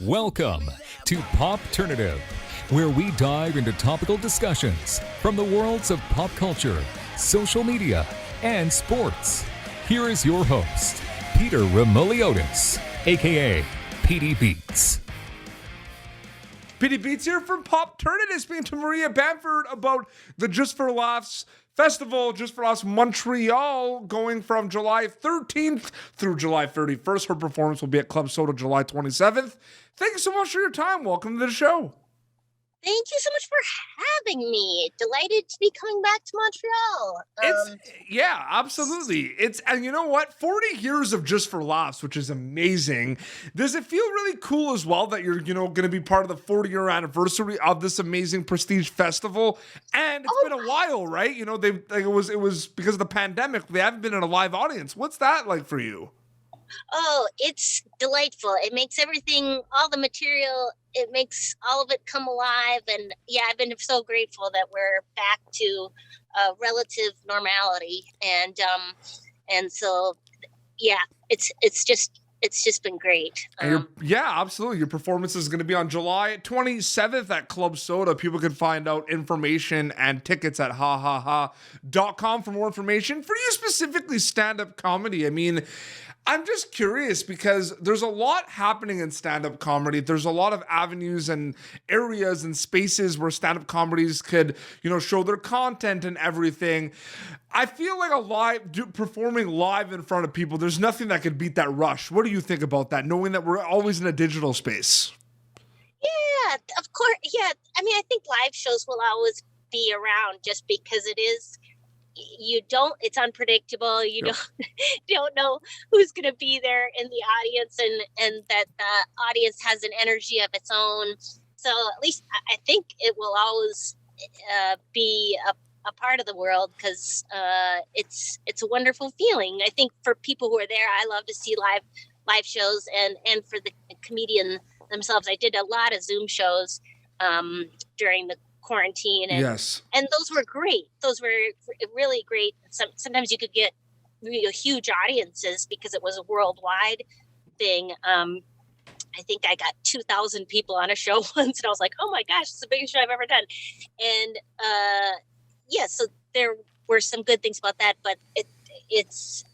Welcome to Popternative, where we dive into topical discussions from the worlds of pop culture, social media, and sports. Here is your host, Peter Remoliotis, aka PD Beats. PD Beats here from Popternative, speaking to Maria Bamford about the Just For Laughs Festival, Just For Laughs Montreal, going from July 13th through July 31st. Her performance will be at Club Soda July 27th. Thank you so much for your time. Welcome to the show. Thank you so much for having me. Delighted to be coming back to Montreal. Yeah, absolutely. And you know what? 40 years of Just For Laughs, which is amazing. Does it feel really cool as well that you're, going to be part of the 40-year anniversary of this amazing prestige festival? And it's been a while, right? It was because of the pandemic. They haven't been in a live audience. What's that like for you? Oh, it's delightful. It makes everything, all the material, it makes all of it come alive. And yeah, I've been so grateful that we're back to relative normality. And so, yeah, it's just been great. Yeah, absolutely. Your performance is going to be on July 27th at Club Soda. People can find out information and tickets at hahaha.com for more information. For you specifically, stand-up comedy, I mean, I'm just curious because there's a lot happening in stand-up comedy. There's a lot of avenues and areas and spaces where stand-up comedies could, show their content and everything. I feel like performing live in front of people, there's nothing that could beat that rush. What do you think about that, knowing that we're always in a digital space? Yeah, of course. Yeah, I mean, I think live shows will always be around just because it's unpredictable. You don't know who's going to be there in the audience, and that the audience has an energy of its own. So at least I think it will always be a part of the world because it's a wonderful feeling. I think for people who are there, I love to see live shows, and for the comedian themselves, I did a lot of Zoom shows during the quarantine, and those were great. Those were really great. Sometimes you could get really huge audiences because it was a worldwide thing. I think I got 2,000 people on a show once, and I was like, oh my gosh, it's the biggest show I've ever done. And so there were some good things about that, but it's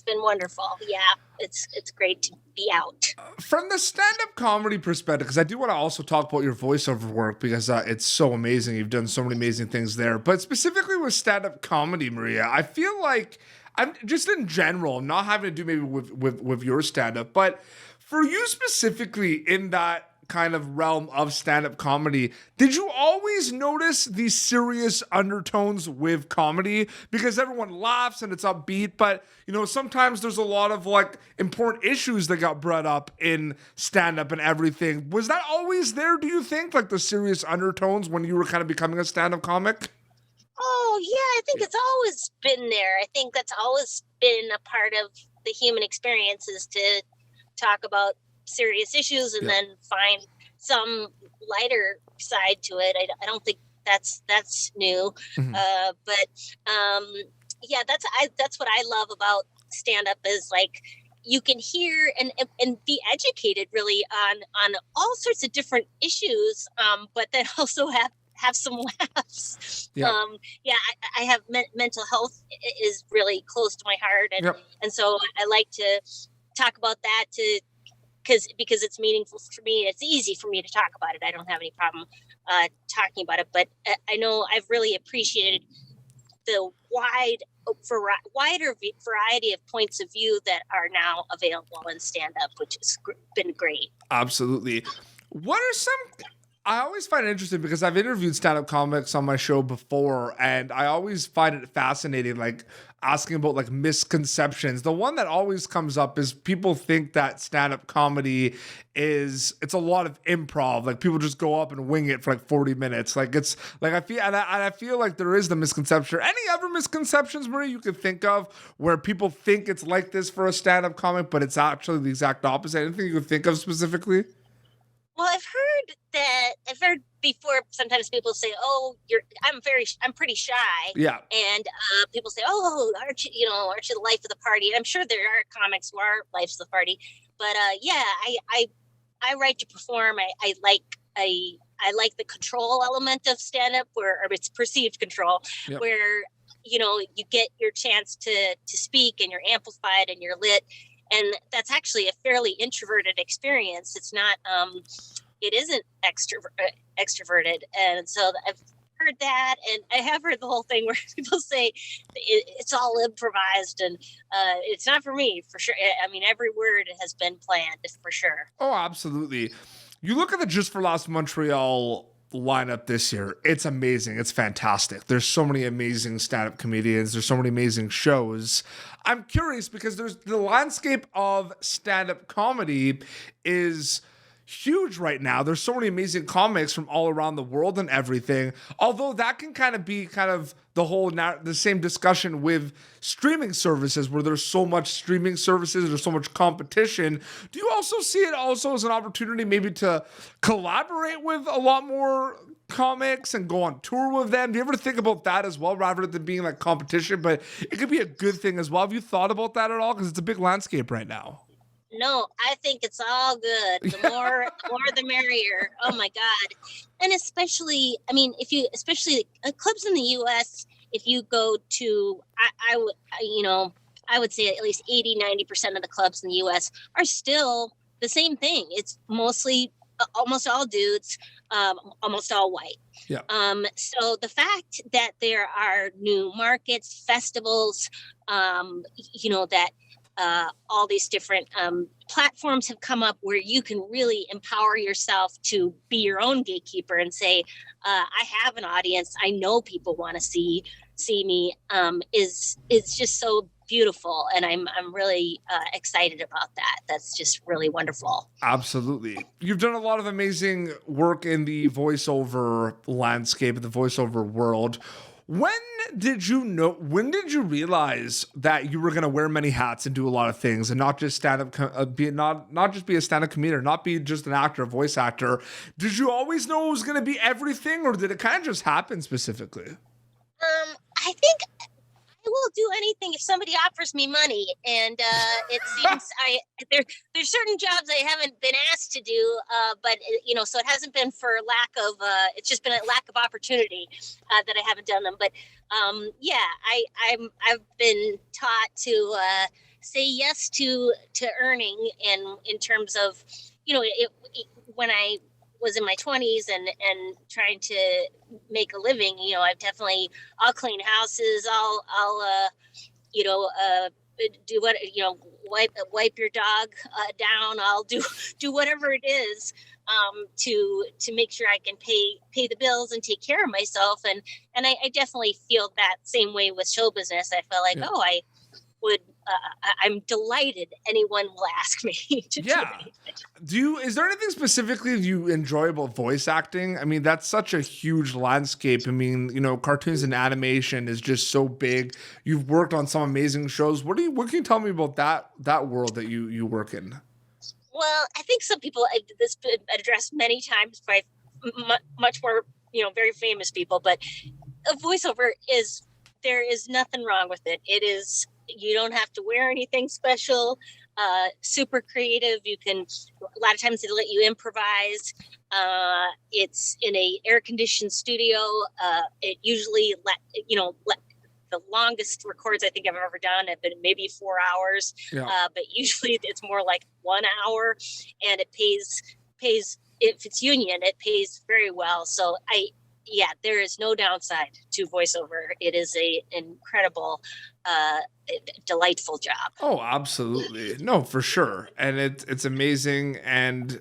been wonderful. Yeah, it's great to be out. From the stand-up comedy perspective, because I do want to also talk about your voiceover work because it's so amazing. You've done so many amazing things there. But specifically with stand-up comedy, Maria, I feel like I'm just in general, not having to do maybe with your stand-up, but for you specifically in that kind of realm of stand-up comedy, did you always notice these serious undertones with comedy? Because everyone laughs and it's upbeat, but sometimes there's a lot of important issues that got brought up in stand-up and everything. Was that always there, do you think, the serious undertones when you were kind of becoming a stand-up comic? Oh yeah, I think it's always been there. I think that's always been a part of the human experience, is to talk about serious issues and then find some lighter side to it. I don't think that's new. Mm-hmm. That's what I love about stand-up is you can hear and be educated really on all sorts of different issues, but then also have some laughs. I have mental health is really close to my heart, and so I like to talk about that because it's meaningful for me. It's easy for me to talk about it. I don't have any problem talking about it, but I know I've really appreciated the wider variety of points of view that are now available in stand-up, which has been great. Absolutely. What are some... I always find it interesting because I've interviewed stand-up comics on my show before, and I always find it fascinating, asking about misconceptions. The one that always comes up is people think that stand-up comedy it's a lot of improv. People just go up and wing it for 40 minutes. I feel like there is the misconception. Any other misconceptions, Maria, you could think of where people think it's like this for a stand-up comic, but it's actually the exact opposite? Anything you could think of specifically? Well, I've heard before, sometimes people say, oh, I'm pretty shy. Yeah. And people say, oh, aren't you the life of the party? And I'm sure there are comics who are life of the party. But I I write to perform. I like the control element of stand-up, or it's perceived control, Yep. where you get your chance to speak, and you're amplified and you're lit, and that's actually a fairly introverted experience. It's not it isn't extroverted, and so I've heard that, and I have heard the whole thing where people say it's all improvised, and it's not for me, for sure. I mean, every word has been planned, for sure. Oh, absolutely. You look at the Just for Laughs Montreal lineup this year. It's amazing. It's fantastic. There's so many amazing stand-up comedians. There's so many amazing shows. I'm curious because there's the landscape of stand-up comedy is huge right now. There's so many amazing comics from all around the world and everything. Although that can kind of be the same discussion with streaming services, where there's so much streaming services, there's so much competition. Do you also see it also as an opportunity maybe to collaborate with a lot more comics and go on tour with them? Do you ever think about that as well, rather than being like competition, but it could be a good thing as well? Have you thought about that at all? Because it's a big landscape right now. No, I think it's all good. The more the merrier. Oh my God. And especially, I mean, especially clubs in the US, if you go to, I would say at least 80-90% of the clubs in the US are still the same thing. It's mostly almost all dudes, almost all white. Yeah. So the fact that there are new markets, festivals, that all these different platforms have come up where you can really empower yourself to be your own gatekeeper and say, I have an audience. I know people want to see me. Is just so beautiful, and I'm really excited about that. That's just really wonderful. Absolutely. You've done a lot of amazing work in the voiceover landscape, the voiceover world. When did you realize that you were going to wear many hats and do a lot of things, and not just not just be a stand-up comedian, not be just an actor, a voice actor? Did you always know it was going to be everything, or did it kind of just happen specifically? I think I will do anything if somebody offers me money, and it seems there's certain jobs I haven't been asked to do, but so it hasn't been for lack of it's just been a lack of opportunity that I haven't done them. But I've been taught to say yes to earning, and in terms of when I was in my 20s and trying to make a living, I'll clean houses, I'll do what, wipe your dog down. I'll do whatever it is to make sure I can pay the bills and take care of myself. And I definitely feel that same way with show business. I feel like, I would, I'm delighted anyone will ask me to do anything. Is there anything specifically you enjoy about voice acting? I mean, that's such a huge landscape. I mean, cartoons and animation is just so big. You've worked on some amazing shows. What can you tell me about that world that you work in? Well, I think some people, this has been addressed many times by much more, very famous people, but a voiceover there is nothing wrong with it. It is, you don't have to wear anything special, super creative. You can, a lot of times they let you improvise. It's in a air-conditioned studio. It usually, the longest records I think I've ever done have been maybe 4 hours. Yeah. But usually it's more like 1 hour, and it pays, if it's union, it pays very well. So there is no downside to voiceover. It is an incredible, delightful job. Oh, absolutely. No, for sure. And it's amazing. And,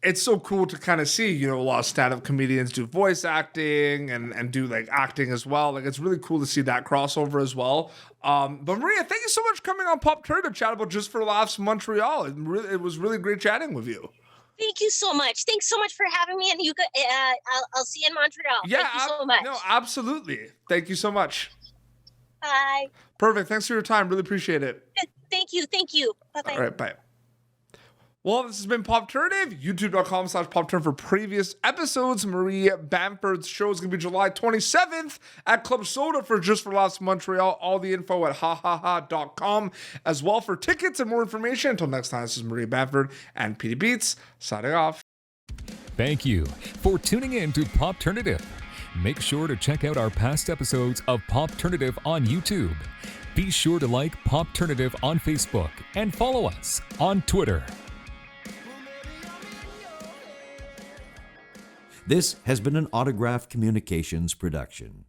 it's so cool to kind of see, a lot of stand-up comedians do voice acting and do like acting as well. Like, it's really cool to see that crossover as well. But Maria, thank you so much for coming on Popternative to chat about Just for Laughs Montreal. It was really great chatting with you. Thank you so much. Thanks so much for having me. And I'll see you in Montreal. Yeah, thank you so much. No, absolutely. Thank you so much. Bye. Perfect. Thanks for your time. Really appreciate it. Thank you. Bye-bye. All right, bye. Well, this has been Popternative, youtube.com/Popturn for previous episodes. Marie Bamford's show is going to be July 27th at Club Soda for For Laughs Montréal. All the info at hahaha.com as well for tickets and more information. Until next time, this is Marie Bamford and PD Beats signing off. Thank you for tuning in to Popternative. Make sure to check out our past episodes of Popternative on YouTube. Be sure to like Popternative on Facebook and follow us on Twitter. This has been an Autograph Communications production.